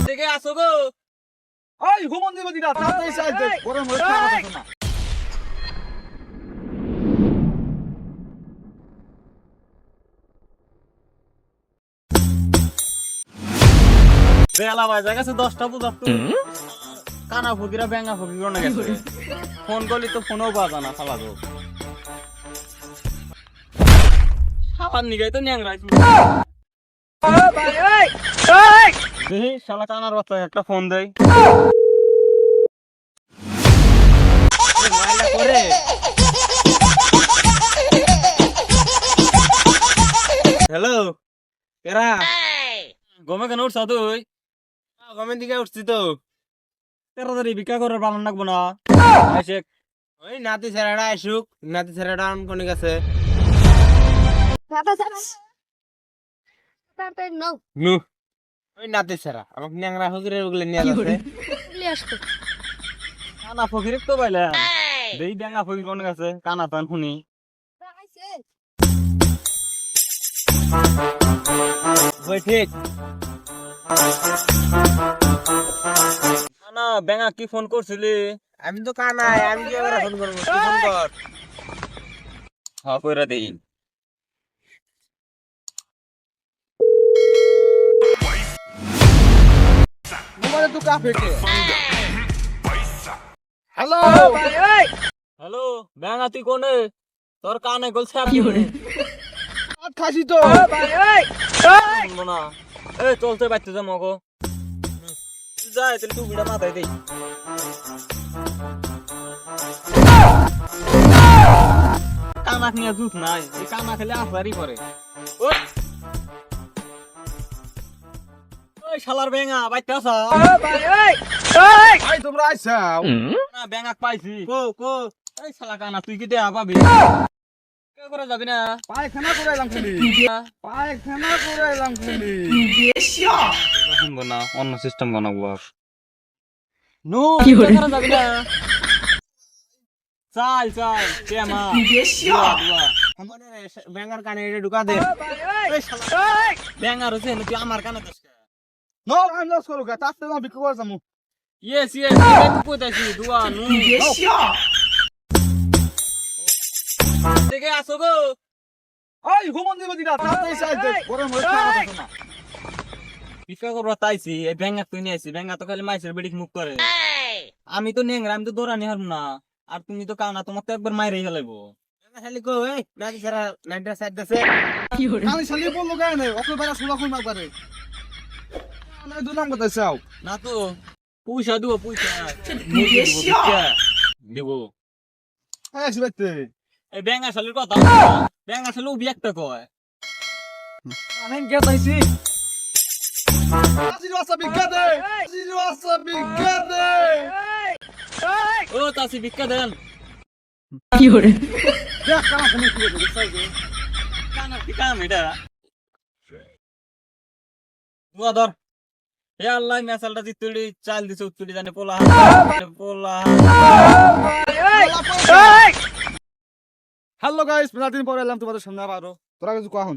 থেকে আসো গো। ওই হুমন দিব দিদা তাড়াতাড়ি এসে আসবে গরম হয়ে খাওয়া কথা না। বেলা বাজে গেছে 10টা পর্যন্ত। কানা ফকিরা ব্যাঙা ফকির না গেছে। ফোন করলি তো ফোনও বাজা না শালা গো। শালার নিগাই তো ন্যাংরাই। দেখি শালা কানার বাচ্চা একটা ফোন দেই। হ্যালো কেরা গমে কেন উঠছ তুই? গমের দিকে উঠছি তো। তাড়াতাড়ি ভিক্ষা করার পালন রাখবো না। আইসে ওই নাতি ছেড়াটা আসুক, নাতি ছেড়াটা কোনে গেছে? নু ওই নাতি ছেড়া আমাকে ন্যাংরা ফকিরের ওগুলো নিয়ে যাচ্ছে। কানা ফকির তো পাইলে দেই ব্যাঙা ফকির কোন গেছে কানা তান শুনি। ওই ঠিক কানা ব্যাঙা কি ফোন করছিলি? আমি তো কানাই, আমি কি করে ফোন করবো? তুই ফোন কর। হ্যাঁ কইরা দেই। মোবাইলে তো কাফে কে। হ্যালো হ্যালো ব্যাঙা তুই কোনে? তোর কানে গল ছাপ কি করে? ভাত খাসি তো। শুনবো না। এই চলতে বাইতে যা মগো। তুই যা তাহলে তুই বিড়া মাথায় দেই। কানা নিয়ে দুধ নাই, এই কানা খেলে আফারি করে। ওই ওই শালার ব্যাঙা বাইতে আসা। ভাই তোমরা আইছাও। না ব্যাঙা পাইছি। কো কো এই শালা কানা তুই কি দেয়া পাবি? কে করে যাবি না? পায়খানা করাইলাম খালি। পায়খানা করাইলাম খালি। শুনবো না, অন্য সিস্টেম বানাবো। নো কি করে যাবি না? চাল চাল কেমা আমাদের ব্যাঙ্গার কানে এটা ঢুকা দে। ব্যাঙা রয়েছে তুই আমার কানে দোষ কে? নো আমি লস করুক তাতে না বিক্রি করে যাবো। ইয়েস ইয়েস তুই কইতাছি দুয়া নু থেকে আসো গো। ওই হুমন দিব দিদা তাতে এসে আসবে গরম হয়ে খাওয়া কথা না। ভিক্ষা করবো তাইছি এই ব্যাঙা তুই নিয়ে আসি। ব্যাঙা তো খালি মাইসের বেড়ি মুখ করে। আমি তো নেংরা, আমি তো দৌড়ানি হারব না। আর তুমি তো কানা, তোমাকে তো একবার মাইরেই ফেলাইবো। খালি কো এই নাকি সারা নাইটটা সাইড দেছে আমি শালি বললো গায় নাই ওকে বারা সুলা কই মারবারে আমি দুই নাম কথা চাও না তো পয়সা দিব পয়সা দিব। হ্যাঁ শিবাইতে এই ব্যাঙা শালির কথা ব্যাঙা শালি উবি একটা কয়। আমি কে পাইছি আজির ওয়াসা বিজ্ঞা দে আজির ওয়াসা বিজ্ঞা দে ও তাসি ভিক্ষা দেন। কি করে দেখ কানা খালি কি করে সাইজে কানার কি কাম এটা? দুয়া ধর। হে আল্লাহ মেসালটা জিতুলি চাল দিছে উত্তুলি জানে পোলা পোলা। হ্যালো গাইস মেলা দিন পরে এলাম তোমাদের সামনে আবারো তোরা কিছু কখন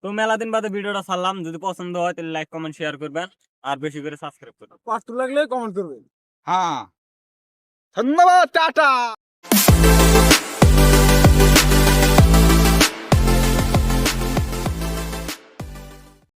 তো মেলা দিন বাদে ভিডিওটা ছাড়লাম। যদি পছন্দ হয় তাহলে লাইক কমেন্ট শেয়ার করবেন আর বেশি করে সাবস্ক্রাইব করবেন। কষ্ট লাগলে কমেন্ট করবেন হ্যাঁ ধন্যবাদ টাটা